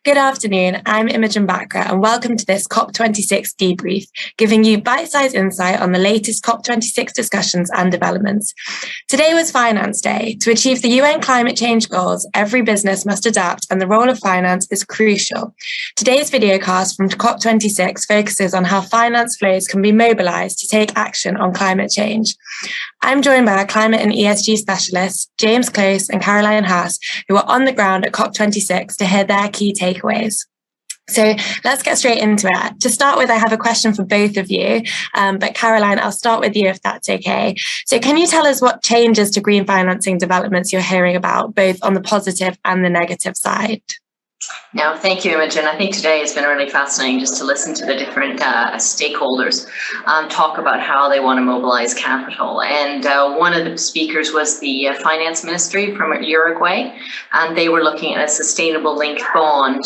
Good afternoon, I'm Imogen Bakra and welcome to this COP26 debrief, giving you bite-sized insight on the latest COP26 discussions and developments. Today was Finance Day. To achieve the UN climate change goals, every business must adapt and the role of finance is crucial. Today's videocast from COP26 focuses on how finance flows can be mobilised to take action on climate change. I'm joined by our climate and ESG specialists, James Close and Caroline Haas, who are on the ground at COP26 to hear their key takeaways. So let's get straight into it. To start with, I have a question for both of you, but Caroline, I'll start with you if that's okay. So can you tell us what changes to green financing developments you're hearing about, both on the positive and the negative side? No, thank you, Imogen. I think today has been really fascinating just to listen to the different stakeholders talk about how they want to mobilize capital. And one of the speakers was the finance ministry from Uruguay, and they were looking at a sustainable linked bond,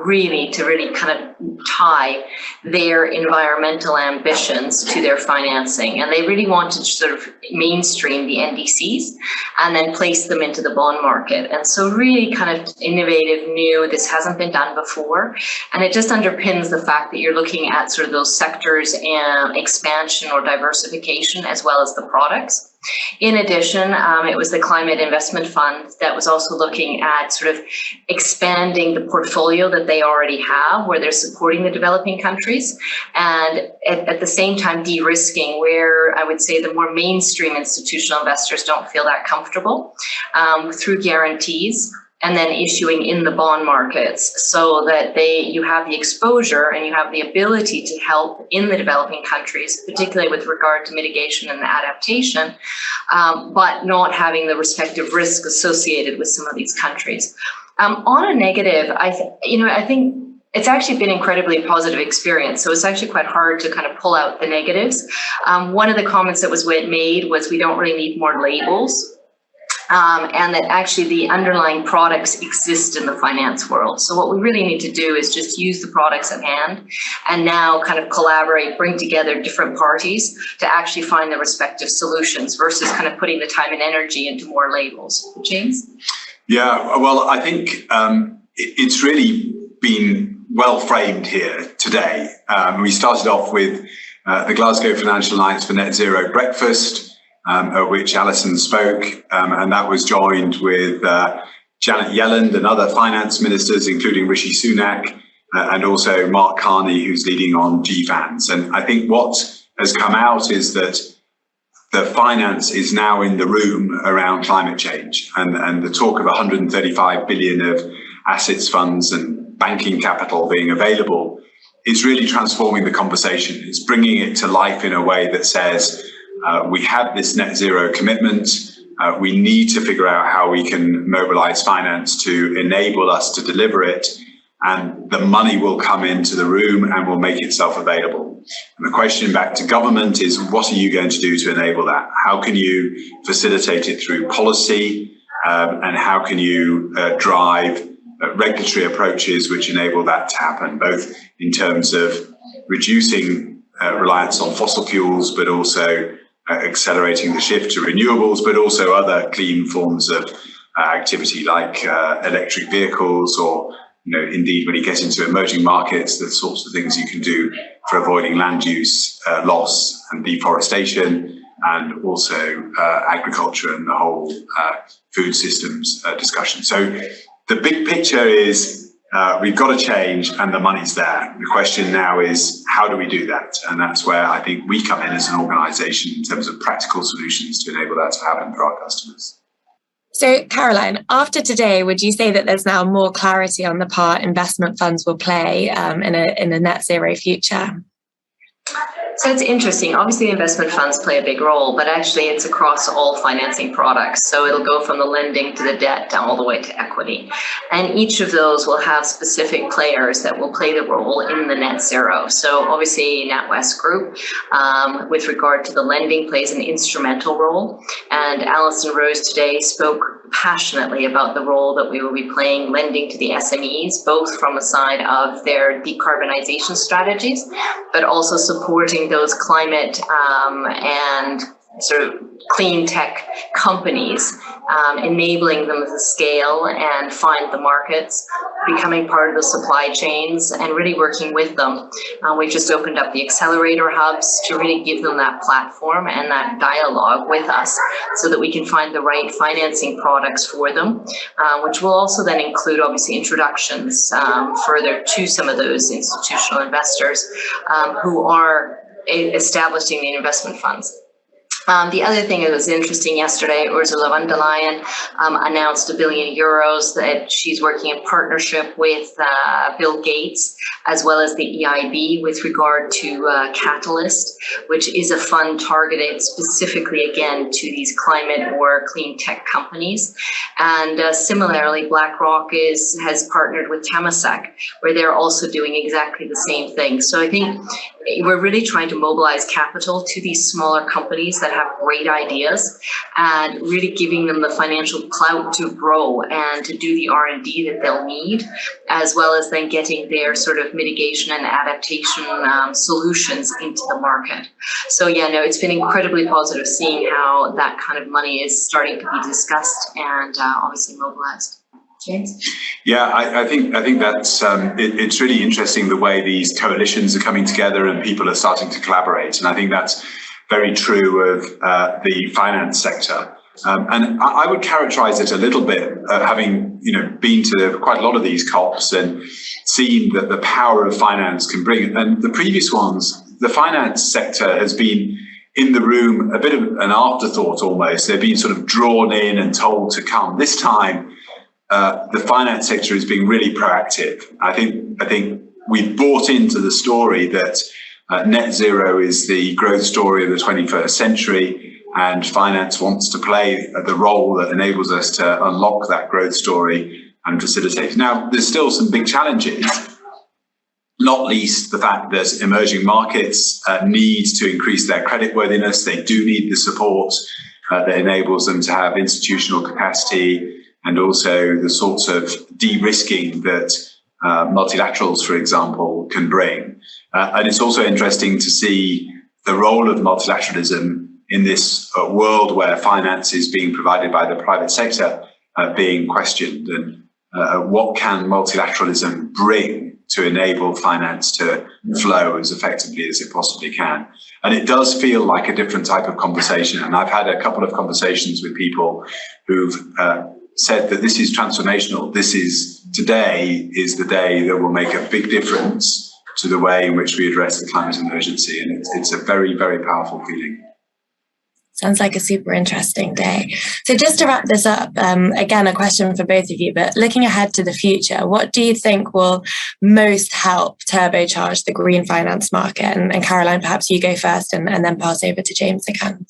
really kind of tie their environmental ambitions to their financing. And they really wanted to sort of mainstream the NDCs and then place them into the bond market. And so really kind of innovative, new. This hasn't been done before, and it just underpins the fact that you're looking at sort of those sectors and expansion or diversification as well as the products. In addition, it was the Climate Investment Fund that was also looking at sort of expanding the portfolio that they already have, where they're supporting the developing countries, and at the same time de-risking where I would say the more mainstream institutional investors don't feel that comfortable through guarantees, and then issuing in the bond markets so that you have the exposure and you have the ability to help in the developing countries, particularly with regard to mitigation and adaptation, but not having the respective risk associated with some of these countries. On a negative, I think it's actually been an incredibly positive experience. So it's actually quite hard to kind of pull out the negatives. One of the comments that was made was we don't really need more labels. And that actually the underlying products exist in the finance world. So what we really need to do is just use the products at hand and now kind of collaborate, bring together different parties to actually find the respective solutions versus kind of putting the time and energy into more labels. James? Yeah, well, I think it's really been well framed here today. We started off with the Glasgow Financial Alliance for Net Zero breakfast, at which Alison spoke, and that was joined with Janet Yellen and other finance ministers, including Rishi Sunak, and also Mark Carney, who's leading on GFANZ. And I think what has come out is that the finance is now in the room around climate change, and the talk of 135 billion of assets, funds, and banking capital being available is really transforming the conversation. It's bringing it to life in a way that says, we have this net zero commitment. We need to figure out how we can mobilize finance to enable us to deliver it. And the money will come into the room and will make itself available. And the question back to government is, what are you going to do to enable that? How can you facilitate it through policy? And how can you drive regulatory approaches which enable that to happen, both in terms of reducing reliance on fossil fuels, but also accelerating the shift to renewables, but also other clean forms of activity like electric vehicles, or indeed when you get into emerging markets, the sorts of things you can do for avoiding land use loss and deforestation, and also agriculture and the whole food systems discussion. So the big picture is we've got to change, and the money's there. The question now is, how do we do that? And that's where I think we come in as an organisation in terms of practical solutions to enable that to happen for our customers. So, Caroline, after today, would you say that there's now more clarity on the part investment funds will play in a net zero future? So it's interesting. Obviously, investment funds play a big role, but actually it's across all financing products. So it'll go from the lending to the debt down all the way to equity. And each of those will have specific players that will play the role in the net zero. So obviously NatWest Group, with regard to the lending, plays an instrumental role. And Alison Rose today spoke passionately about the role that we will be playing lending to the SMEs, both from a side of their decarbonization strategies, but also supporting those climate and sort of clean tech companies, enabling them to scale and find the markets, becoming part of the supply chains, and really working with them. We've just opened up the accelerator hubs to really give them that platform and that dialogue with us so that we can find the right financing products for them, which will also then include obviously introductions further to some of those institutional investors who are establishing the investment funds. The other thing that was interesting yesterday, Ursula von der Leyen announced €1 billion that she's working in partnership with Bill Gates, as well as the EIB, with regard to Catalyst, which is a fund targeted specifically, again, to these climate or clean tech companies. And similarly, BlackRock has partnered with Temasek, where they're also doing exactly the same thing. So I think we're really trying to mobilize capital to these smaller companies that have great ideas and really giving them the financial clout to grow and to do the R&D that they'll need, as well as then getting their sort of mitigation and adaptation solutions into the market. So yeah, no, it's been incredibly positive seeing how that kind of money is starting to be discussed and obviously mobilized. James? Yeah, I think that's it's really interesting the way these coalitions are coming together and people are starting to collaborate, and I think that's very true of the finance sector. And I would characterize it a little bit, having been to quite a lot of these COPs and seen that the power of finance can bring. And the previous ones, the finance sector has been in the room a bit of an afterthought almost. They've been sort of drawn in and told to come. This time, the finance sector is being really proactive. I think we've bought into the story that net zero is the growth story of the 21st century, and finance wants to play the role that enables us to unlock that growth story and facilitate. Now, there's still some big challenges, not least the fact that emerging markets need to increase their creditworthiness. They do need the support that enables them to have institutional capacity, and also the sorts of de-risking that multilaterals, for example, can bring. And it's also interesting to see the role of multilateralism in this world where finance is being provided by the private sector being questioned. And what can multilateralism bring to enable finance to flow as effectively as it possibly can? And it does feel like a different type of conversation. And I've had a couple of conversations with people who've said that this is transformational. Today is the day that will make a big difference to the way in which we address the climate emergency. And it's a very, very powerful feeling. Sounds like a super interesting day. So just to wrap this up, again, a question for both of you, but looking ahead to the future, what do you think will most help turbocharge the green finance market? And Caroline, perhaps you go first and then pass over to James again.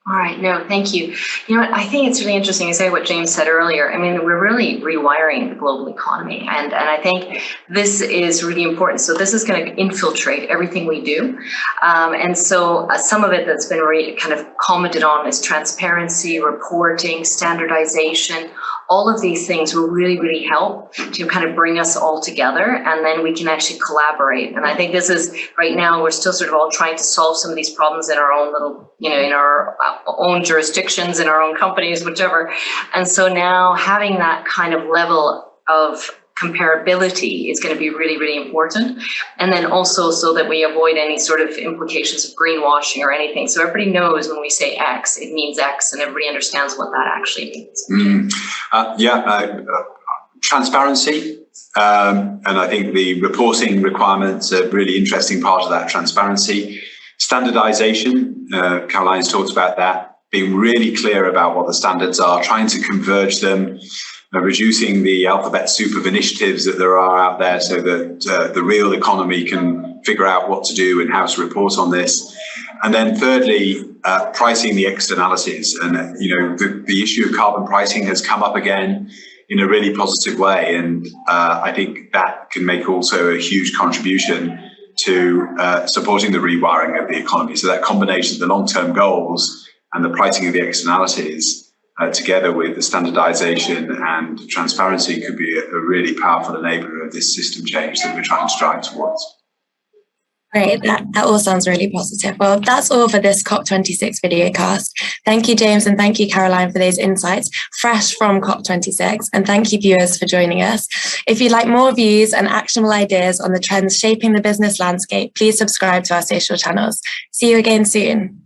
All right. No, thank you. You know what? I think it's really interesting to say what James said earlier. I mean, we're really rewiring the global economy. And I think this is really important. So this is going to infiltrate everything we do. And so some of it that's been kind of commented on is transparency, reporting, standardization. All of these things will really, really help to kind of bring us all together, and then we can actually collaborate. And I think this is, right now, we're still sort of all trying to solve some of these problems in our own little, in our own jurisdictions, in our own companies, whichever. And so now having that kind of level of comparability is going to be really, really important. And then also so that we avoid any sort of implications of greenwashing or anything. So everybody knows when we say X, it means X, and everybody understands what that actually means. Transparency. And I think the reporting requirements are a really interesting part of that transparency. Standardization, Caroline's talked about that, being really clear about what the standards are, trying to converge them, reducing the alphabet soup of initiatives that there are out there so that the real economy can figure out what to do and how to report on this. And then thirdly, pricing the externalities. And, the issue of carbon pricing has come up again in a really positive way. And I think that can make also a huge contribution to supporting the rewiring of the economy. So that combination of the long-term goals and the pricing of the externalities together with the standardization and transparency could be a really powerful enabler of this system change that we're trying to strive towards. Great, that all sounds really positive. Well, that's all for this COP26 videocast. Thank you, James, and thank you, Caroline, for those insights fresh from COP26. And thank you, viewers, for joining us. If you'd like more views and actionable ideas on the trends shaping the business landscape, please subscribe to our social channels. See you again soon.